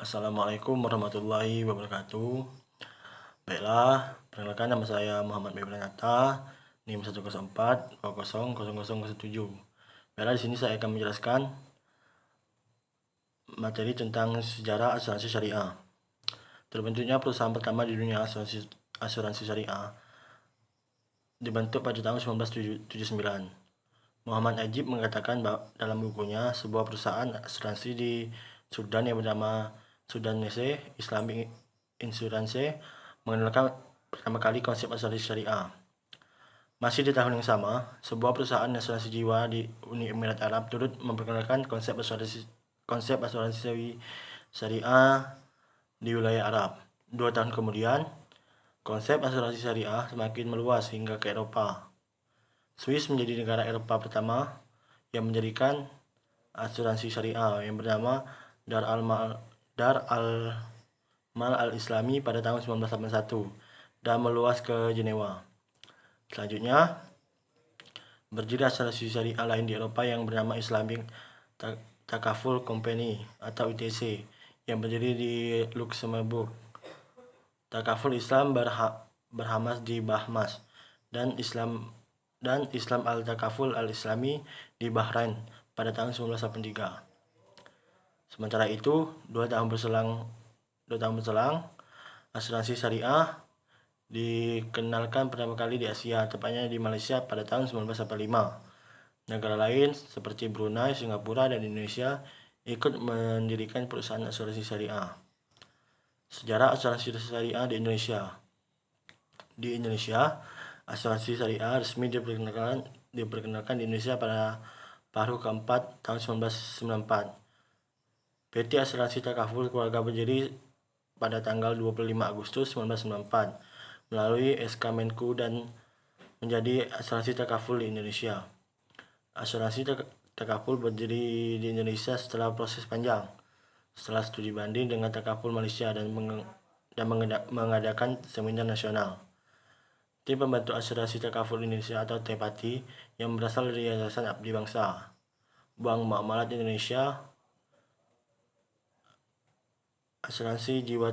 Assalamualaikum warahmatullahi wabarakatuh. Baiklah, perkenalkan nama saya Muhammad Bebranata, NIM 104200007. Baiklah, di sini saya akan menjelaskan materi tentang sejarah asuransi syariah. Terbentuknya perusahaan pertama di dunia asuransi syariah dibentuk pada tahun 1979. Muhammad Ajib mengatakan dalam bukunya, sebuah perusahaan asuransi di Sudan yang bernama Sudanese Islamic Insurance mengenalkan pertama kali konsep asuransi syariah. Masih di tahun yang sama, sebuah perusahaan asuransi jiwa di Uni Emirat Arab turut memperkenalkan konsep asuransi syariah di wilayah Arab. 2 tahun kemudian, konsep asuransi syariah semakin meluas hingga ke Eropa. Swiss menjadi negara Eropa pertama yang menjadikan asuransi syariah yang bernama Dar al-Mal al-Islami pada tahun 1981 dan meluas ke Jenewa. Selanjutnya, berdiri asuransi syariah lain di Eropa yang bernama Islamic Takaful Company atau ITC yang berdiri di Luxembourg. Takaful Islam Berhamas di Bahamas dan Islam Al-Takaful Al-Islami di Bahrain pada tahun 1983. Sementara itu, 2 tahun berselang, asuransi syariah dikenalkan pertama kali di Asia, tepatnya di Malaysia pada tahun 1985. Negara lain seperti Brunei, Singapura, dan Indonesia ikut mendirikan perusahaan asuransi syariah. Sejarah asuransi syariah di Indonesia. Di Indonesia, asuransi syariah resmi diperkenalkan di Indonesia pada paruh keempat tahun 1994. PT Asuransi Takaful Keluarga berdiri pada tanggal 25 Agustus 1994 melalui SK Menku dan menjadi asuransi takaful di Indonesia. Asuransi takaful berdiri di Indonesia setelah proses panjang, setelah studi banding dengan takaful Malaysia dan mengadakan seminar nasional. Tim pembantu asuransi takaful Indonesia atau TPATI yang berasal dari Yayasan Abdi Bangsa, Bank Muamalat Indonesia, Asuransi Jiwa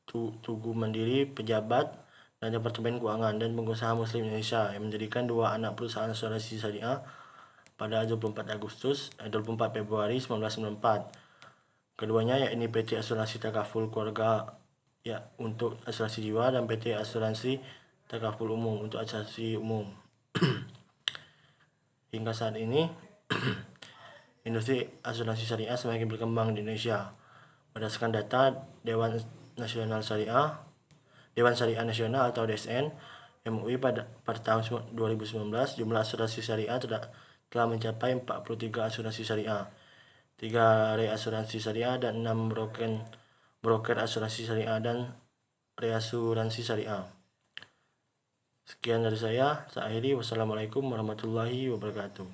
Tugu Mandiri, Pejabat, dan Departemen Keuangan dan Pengusaha Muslim Indonesia yang mendirikan 2 anak perusahaan asuransi syariah pada 24 Februari 1994. Keduanya yakni PT Asuransi Takaful Keluarga untuk asuransi jiwa dan PT Asuransi Takaful Umum untuk asuransi umum. Hingga saat ini, industri asuransi syariah semakin berkembang di Indonesia. Berdasarkan data Dewan Syariah Nasional atau DSN MUI pada tahun 2019, jumlah asuransi syariah telah mencapai 43 asuransi syariah, 3 reasuransi syariah, dan 6 broker asuransi syariah dan reasuransi syariah. Sekian dari saya akhiri. Wassalamualaikum warahmatullahi wabarakatuh.